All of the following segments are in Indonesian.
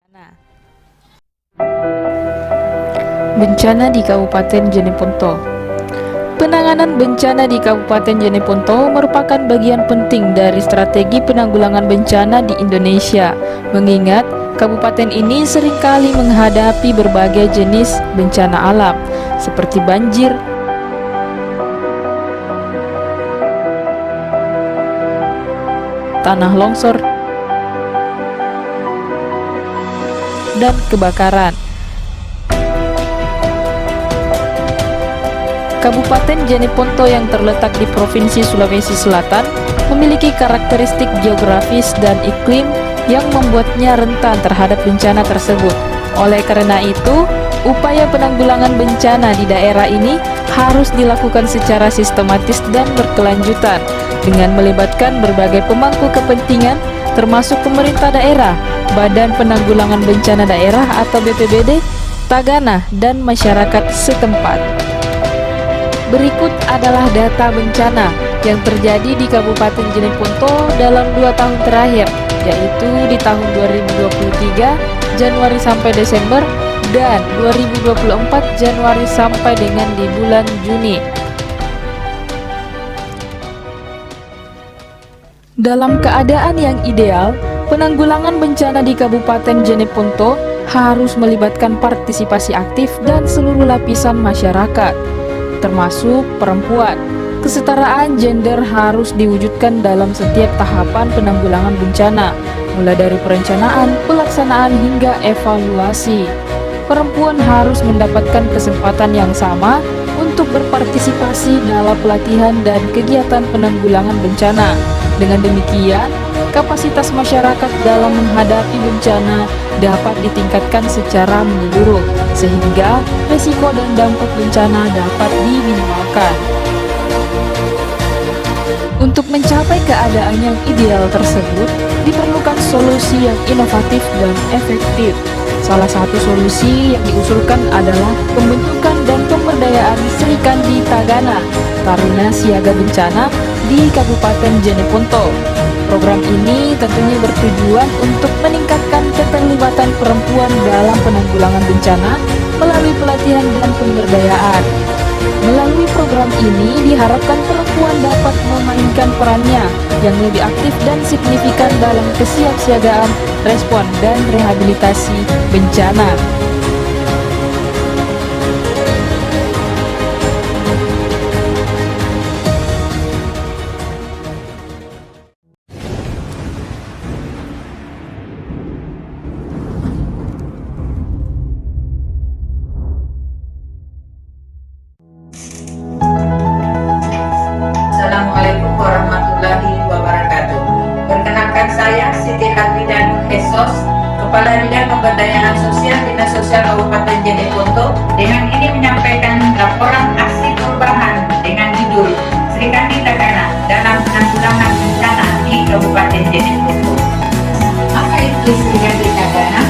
Nah, bencana di Kabupaten Jeneponto. Penanganan bencana di Kabupaten Jeneponto merupakan bagian penting dari strategi penanggulangan bencana di Indonesia, mengingat kabupaten ini seringkali menghadapi berbagai jenis bencana alam, seperti banjir, tanah longsor, dan kebakaran. Kabupaten Jeneponto yang terletak di Provinsi Sulawesi Selatan memiliki karakteristik geografis dan iklim yang membuatnya rentan terhadap bencana tersebut. Oleh karena itu, upaya penanggulangan bencana di daerah ini harus dilakukan secara sistematis dan berkelanjutan dengan melibatkan berbagai pemangku kepentingan termasuk pemerintah daerah, Badan Penanggulangan Bencana Daerah atau BPBD, Tagana, dan masyarakat setempat. Berikut adalah data bencana yang terjadi di Kabupaten Jeneponto dalam 2 tahun terakhir, yaitu di tahun 2023 Januari sampai Desember dan 2024 Januari sampai dengan di bulan Juni. Dalam keadaan yang ideal, penanggulangan bencana di Kabupaten Jeneponto harus melibatkan partisipasi aktif dan seluruh lapisan masyarakat, termasuk perempuan. Kesetaraan gender harus diwujudkan dalam setiap tahapan penanggulangan bencana, mulai dari perencanaan, pelaksanaan, hingga evaluasi. Perempuan harus mendapatkan kesempatan yang sama untuk berpartisipasi dalam pelatihan dan kegiatan penanggulangan bencana. Dengan demikian, kapasitas masyarakat dalam menghadapi bencana dapat ditingkatkan secara menyeluruh, sehingga risiko dan dampak bencana dapat diminimalkan. Untuk mencapai keadaan yang ideal tersebut, diperlukan solusi yang inovatif dan efektif. Salah satu solusi yang diusulkan adalah pembentukan dan pemberdayaan Sri Kandi Tagana, Taruna Siaga Bencana di Kabupaten Jeneponto. Program ini tentunya bertujuan untuk meningkatkan keterlibatan perempuan dalam penanggulangan bencana melalui pelatihan dan pemberdayaan. Melalui program ini diharapkan perempuan dapat memainkan perannya yang lebih aktif dan signifikan dalam kesiapsiagaan, respon, dan rehabilitasi bencana. Assalamualaikum warahmatullahi wabarakatuh. Perkenalkan saya Siti Harbidan Esos, Kepala Bidang Pemberdayaan Sosial Dinas Sosial Kabupaten Jeneponto, dengan ini menyampaikan laporan aksi perubahan dengan judul Sri Kandi Tagana dalam penanggulangan bencana di Kabupaten Jeneponto. Apa itu Sri Kandi Tagana?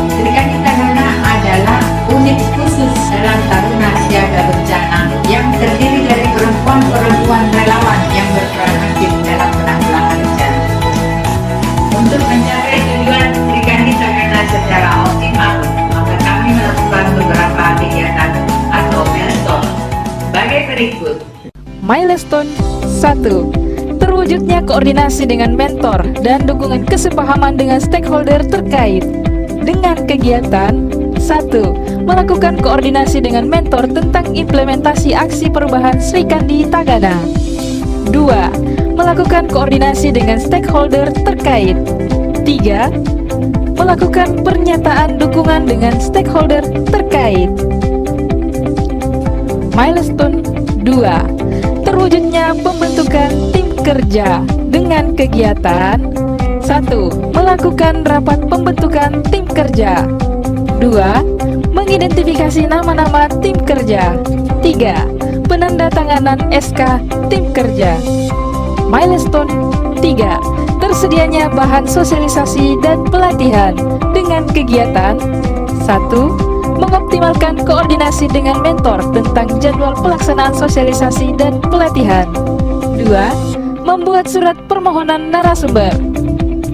Sri Kandi Tagana adalah unit khusus dalam Taruna Siaga Bencana yang terdiri dari perempuan-perempuan relawan yang berperan aktif dalam penanggulangan bencana. Untuk mencapai tujuan Sri Kandi Tagana secara optimal, maka kami melakukan beberapa kegiatan atau milestone sebagai berikut. Milestone 1. Terwujudnya koordinasi dengan mentor dan dukungan kesepahaman dengan stakeholder terkait. Dengan kegiatan 1. Melakukan koordinasi dengan mentor tentang implementasi aksi perubahan Sri Kandi Tagana. 2. Melakukan koordinasi dengan stakeholder terkait. 3. Melakukan pernyataan dukungan dengan stakeholder terkait. Milestone 2. Terwujudnya pembentukan tim kerja dengan kegiatan 1. Melakukan rapat pembentukan tim kerja. 2. Mengidentifikasi nama-nama tim kerja. 3. Penandatanganan SK tim kerja. Milestone 3. Tersedianya bahan sosialisasi dan pelatihan dengan kegiatan 1. Mengoptimalkan koordinasi dengan mentor tentang jadwal pelaksanaan sosialisasi dan pelatihan. 2. Membuat surat permohonan narasumber.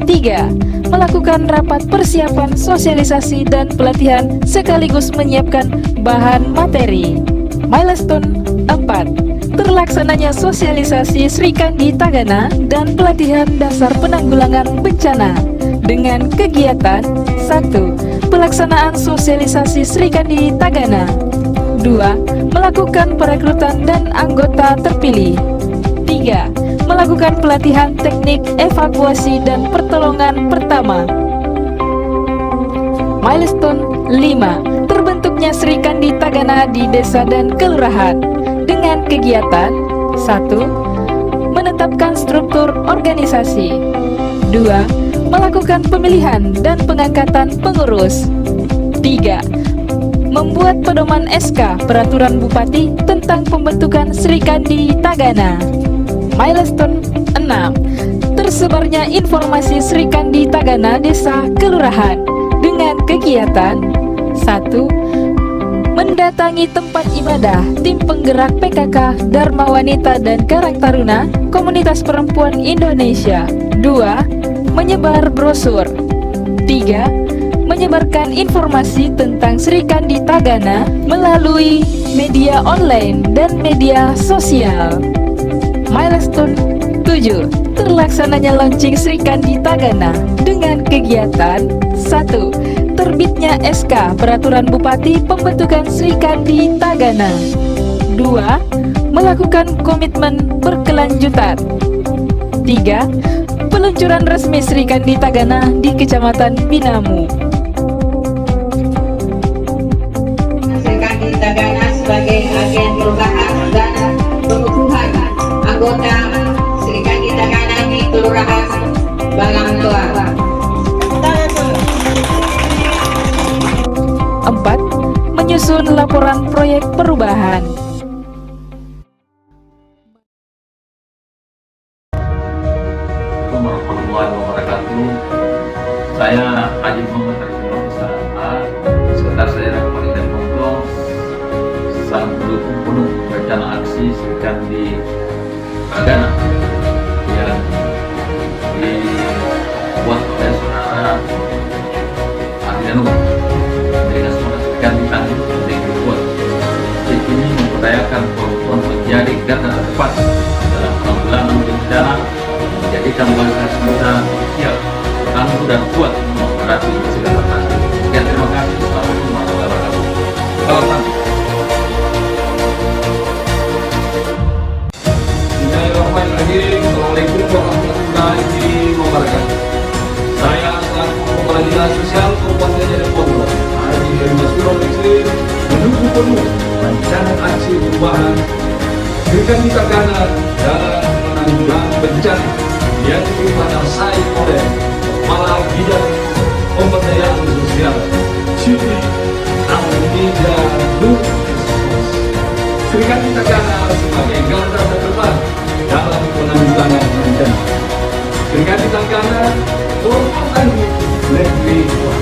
3. melakukan rapat persiapan sosialisasi dan pelatihan sekaligus menyiapkan bahan materi. Milestone 4. Terlaksananya sosialisasi Sri Kandi Tagana dan pelatihan dasar penanggulangan bencana dengan kegiatan 1. Pelaksanaan sosialisasi Sri Kandi Tagana. 2. Melakukan perekrutan dan anggota terpilih. 3. Melakukan pelatihan teknik evakuasi dan pertolongan pertama. Milestone 5. Terbentuknya Sri Kandi Tagana di desa dan kelurahan dengan kegiatan 1. Menetapkan struktur organisasi. 2. Melakukan pemilihan dan pengangkatan pengurus. 3. Membuat pedoman SK Peraturan Bupati tentang pembentukan Sri Kandi Tagana. Milestone 6. Tersebarnya informasi Sri Kandi Tagana desa kelurahan dengan kegiatan 1. Mendatangi tempat ibadah tim penggerak PKK Dharma Wanita dan Karang Taruna Komunitas Perempuan Indonesia. 2. Menyebar brosur. 3. Menyebarkan informasi tentang Sri Kandi Tagana melalui media online dan media sosial. Milestone 7. Terlaksananya launching Sri Kandi Tagana dengan kegiatan 1. Terbitnya SK Peraturan Bupati pembentukan Sri Kandi Tagana. 2. Melakukan komitmen berkelanjutan. 3. Peluncuran resmi Sri Kandi Tagana di Kecamatan Binamu. Sri Kandi Tagana sebagai agen perubahan dan pengukuhan anggota Sri Kandi Tagana di Kelurahan Balangtua. 4. Menyusun laporan proyek perubahan. Warahmatullahi wabarakatuh. Saya Haji Muhammad Arifin Saha, sekretaris daerah Kabupaten Pontianak, sang pendukung penuh rencana aksi Sri Kandi Tagana yang dibuat oleh saudara Adriano dengan semangat Sri Kandi Tagana yang dibuat. Ini memperdayakan perempuan menjadi garda terdepan dalam penanggulangan bencana, menjadikan bangsa kita siap, tangguh dan kuat menghadapi segala tantangan. Sekian, terima kasih. Assalamualaikum warahmatullahi wabarakatuh. Salam satu. Bismillahirrahmanirrahim. Assalamualaikum warahmatullahi wabarakatuh. Saya selaku Kepala Dinas Sosial Kabupaten Jeneponto, Haji Hermas Muslim, mendukung penuh rencana aksi perubahan Sri Kandi Tagana dalam penanggulangan bencana yang dipanasai oleh Kepala Bidang Pemberdayaan Sosial Siti Almida Lukisos. Sri Kandi Tagana sebagai garda terdepan dalam penanggulangan bencana. Sri Kandi Tagana merupakan lebih kuat.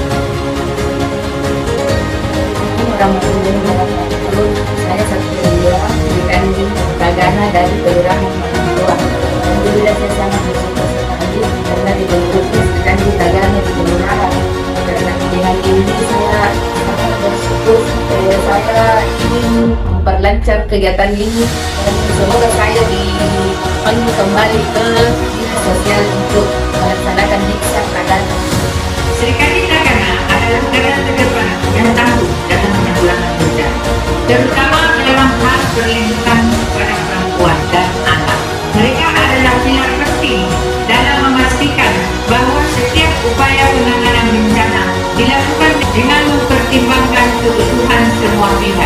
Warahmatullahi wabarakatuh. Saya Satria Sri Kandi Tagana dari Kelurahan Balangtua. Alhamdulillah saya sangat bersyukur sekali karena dibentuknya Sri Kandi Tagana di kelurahan. Karena dengan ini saya sangat bersyukur, saya ingin memperlancar kegiatan ini dan semoga saya dipanggil kembali ke dinas sosial untuk melaksanakan diksa Tagana. Sri Kandi Tagana adalah garda terdepan yang tangguh dalam penanggulangan bencana, terutama dalam hal perlindungan kepada perempuan dan anak. Mereka adalah pilar penting dalam memastikan bahwa setiap upaya penanganan bencana dilakukan dengan mempertimbangkan kebutuhan semua pihak.